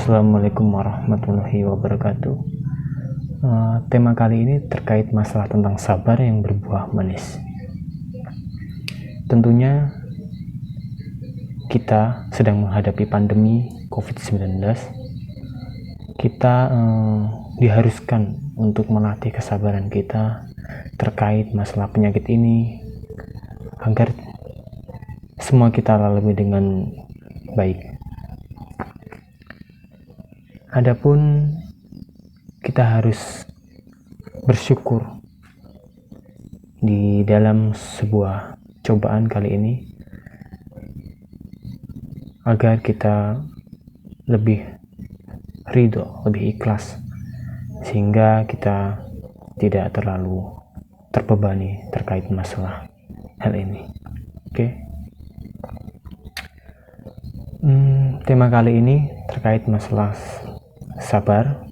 Assalamualaikum warahmatullahi wabarakatuh. Tema kali ini terkait masalah tentang sabar yang berbuah manis. Tentunya kita sedang menghadapi pandemi COVID-19. Kita diharuskan untuk melatih kesabaran kita terkait masalah penyakit ini agar semua kita lalui dengan baik. Adapun kita harus bersyukur di dalam sebuah cobaan kali ini agar kita lebih ridho, lebih ikhlas, sehingga kita tidak terlalu terbebani terkait masalah hal ini. Oke. Tema kali ini terkait masalah sabar.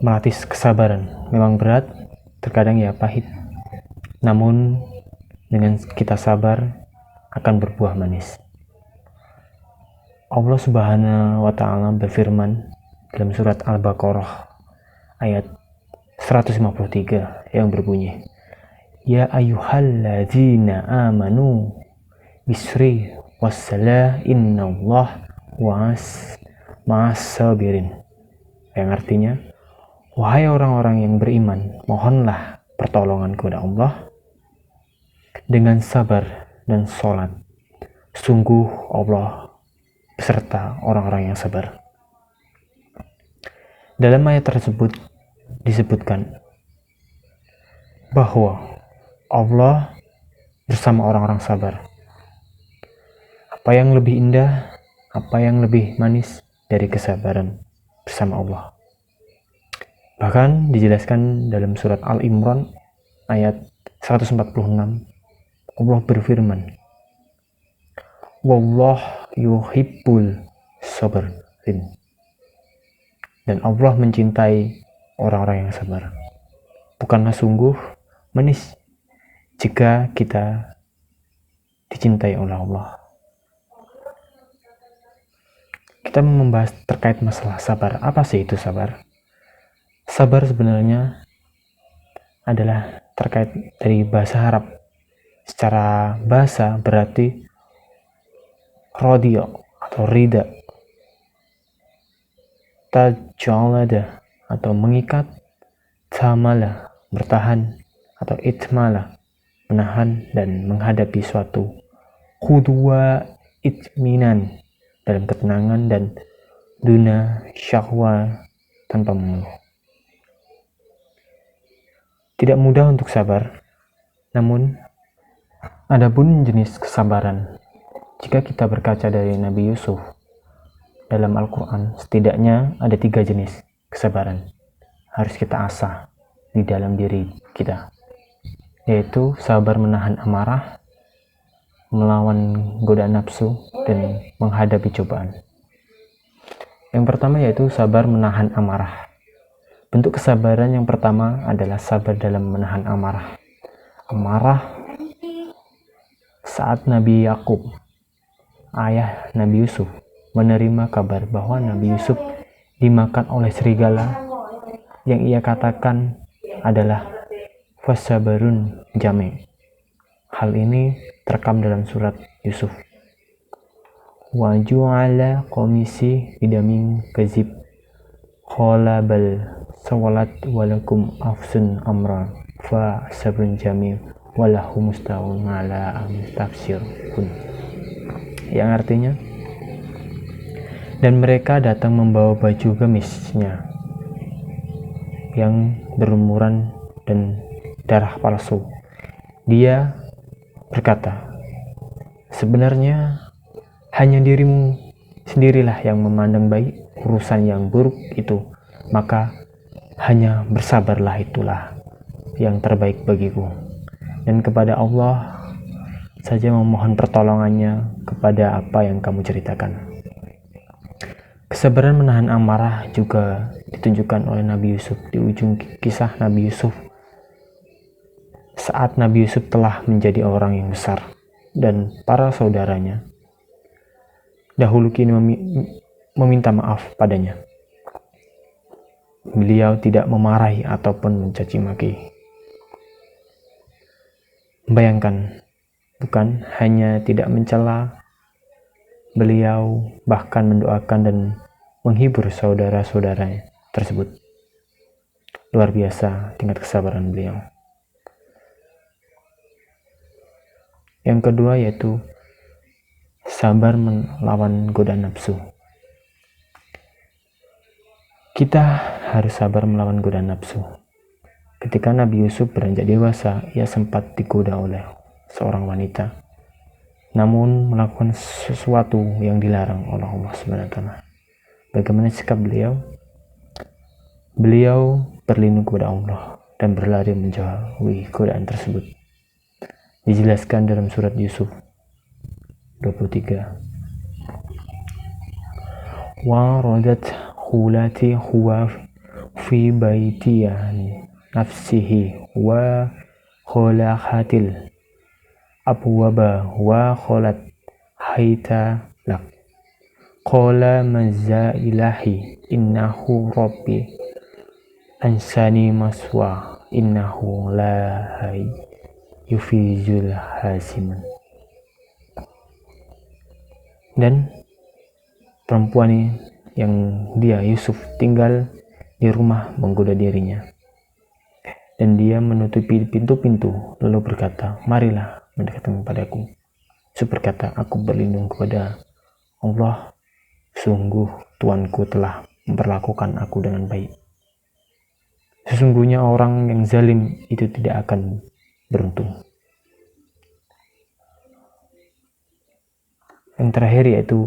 Melatih kesabaran memang berat, terkadang ya pahit. Namun dengan kita sabar akan berbuah manis. Allah Subhanahu wa Ta'ala berfirman dalam surat Al-Baqarah ayat 153 yang berbunyi, Ya ayyuhalladzina amanu bisri wassalah innallah ma'as sabirin. Yang artinya, wahai orang-orang yang beriman, mohonlah pertolongan kepada Allah dengan sabar dan sholat. Sungguh Allah beserta orang-orang yang sabar. Dalam ayat tersebut disebutkan bahwa Allah bersama orang-orang sabar. Apa yang lebih indah, apa yang lebih manis dari kesabaran bersama Allah. Bahkan dijelaskan dalam surat Al-Imran ayat 146, Allah berfirman, Wallah yuhibbul sabirin. Dan Allah mencintai orang-orang yang sabar. Bukanlah sungguh manis jika kita dicintai oleh Allah. Kita membahas terkait masalah sabar. Apa sih itu sabar? Sabar sebenarnya adalah terkait dari bahasa Arab. Secara bahasa berarti radiya atau rida, tajalada atau mengikat, tamala bertahan, atau itmala menahan dan menghadapi suatu, khudwa itminan dalam ketenangan, dan duna syahwa tanpa mengeluh. Tidak mudah untuk sabar, namun adapun jenis kesabaran, jika kita berkaca dari Nabi Yusuf dalam Al-Quran, setidaknya ada 3 jenis kesabaran harus kita asah di dalam diri kita, yaitu sabar menahan amarah, melawan godaan nafsu, dan menghadapi cobaan. Yang pertama yaitu sabar menahan amarah. Bentuk kesabaran yang pertama adalah sabar dalam menahan amarah. Amarah saat Nabi Yakub, ayah Nabi Yusuf, menerima kabar bahwa Nabi Yusuf dimakan oleh serigala, yang ia katakan adalah fasabarun jami'. Hal ini terekam dalam surat Yusuf. Wa ju'ala qamisi bidamin kazib qala bal sawalat walakum afsun amra fa sabrun jami' walahu musta'un ala tafsirun. Yang artinya, dan mereka datang membawa baju gamisnya yang berlumuran dan darah palsu. Dia berkata, sebenarnya hanya dirimu sendirilah yang memandang baik urusan yang buruk itu, maka hanya bersabarlah, itulah yang terbaik bagiku. Dan kepada Allah saja memohon pertolongannya kepada apa yang kamu ceritakan. Kesabaran menahan amarah juga ditunjukkan oleh Nabi Yusuf di ujung kisah Nabi Yusuf. Saat Nabi Yusuf telah menjadi orang yang besar dan para saudaranya dahulu kini meminta maaf padanya. Beliau tidak memarahi ataupun mencaci maki. Bayangkan, bukan hanya tidak mencela, beliau bahkan mendoakan dan menghibur saudara-saudaranya tersebut. Luar biasa tingkat kesabaran beliau. Yang kedua yaitu sabar melawan godaan nafsu. Kita harus sabar melawan godaan nafsu. Ketika Nabi Yusuf beranjak dewasa, ia sempat digoda oleh seorang wanita, namun melakukan sesuatu yang dilarang oleh Allah SWT. Bagaimana sikap beliau? Beliau berlindung kepada Allah dan berlari menjauhi godaan tersebut. Dijelaskan dalam surat Yusuf 23. Wa radat khulati huwa fi baitiyan nafsihi wa khulaqatil abwaba wa kholat haita lak qala mazza ilahi innahu rabbi ansani maswa innahu la yufizul hasiman. Dan perempuan yang dia Yusuf tinggal di rumah menggoda dirinya, dan dia menutupi pintu-pintu lalu berkata, marilah mendekatkan padaku. Yusuf berkata, aku berlindung kepada Allah, sungguh Tuanku telah memperlakukan aku dengan baik. Sesungguhnya orang yang zalim itu tidak akan beruntung. Yang terakhir yaitu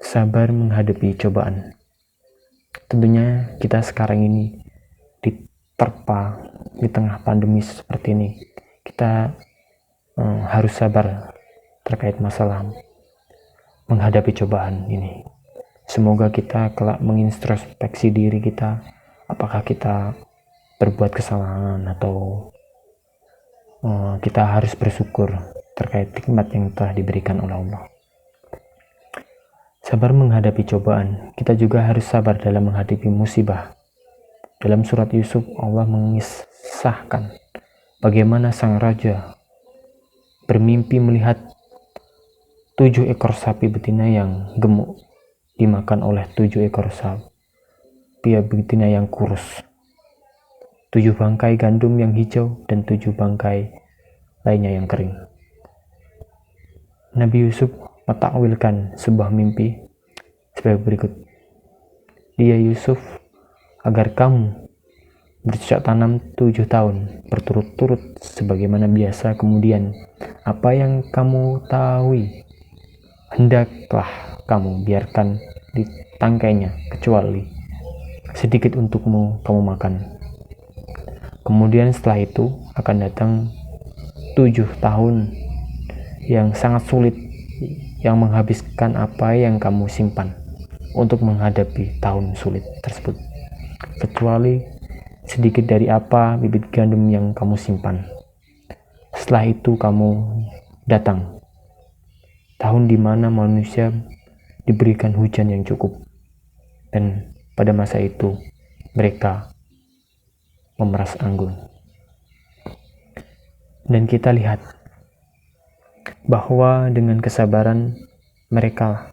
sabar menghadapi cobaan. Tentunya kita sekarang ini diterpa di tengah pandemi seperti ini. Kita harus sabar terkait masalah menghadapi cobaan ini. Semoga kita kelak mengintrospeksi diri kita, apakah kita berbuat kesalahan atau kita harus bersyukur terkait nikmat yang telah diberikan oleh Allah. Sabar menghadapi cobaan, kita juga harus sabar dalam menghadapi musibah. Dalam surat Yusuf, Allah mengisahkan bagaimana sang raja bermimpi melihat 7 ekor sapi betina yang gemuk dimakan oleh 7 ekor sapi betina yang kurus, 7 bangkai gandum yang hijau, dan 7 bangkai lainnya yang kering. Nabi Yusuf mentakwilkan sebuah mimpi sebagai berikut. Dia Yusuf, agar kamu bercocok tanam 7 tahun berturut-turut sebagaimana biasa, kemudian apa yang kamu tahui hendaklah kamu biarkan di tangkainya kecuali sedikit untukmu kamu makan. Kemudian setelah itu akan datang 7 tahun yang sangat sulit, yang menghabiskan apa yang kamu simpan untuk menghadapi tahun sulit tersebut, kecuali sedikit dari apa bibit gandum yang kamu simpan. Setelah itu kamu datang tahun di mana manusia diberikan hujan yang cukup, dan pada masa itu mereka memeras anggur. Dan kita lihat bahwa dengan kesabaran mereka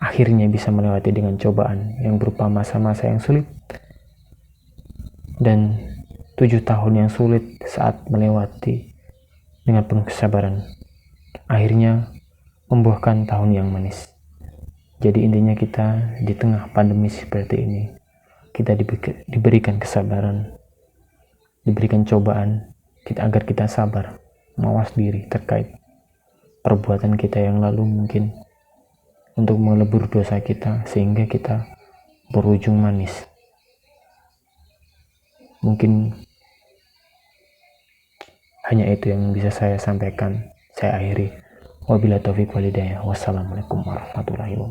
akhirnya bisa melewati dengan cobaan yang berupa masa-masa yang sulit, dan 7 tahun yang sulit saat melewati dengan penuh kesabaran akhirnya membuahkan tahun yang manis. Jadi intinya kita di tengah pandemi seperti ini, kita diberikan kesabaran, diberikan cobaan agar kita sabar, mawas diri terkait perbuatan kita yang lalu, mungkin untuk melebur dosa kita sehingga kita berujung manis. Mungkin hanya itu yang bisa saya sampaikan. Saya akhiri. Wabillahi taufiq wal hidayah. Wassalamualaikum warahmatullahi wabarakatuh.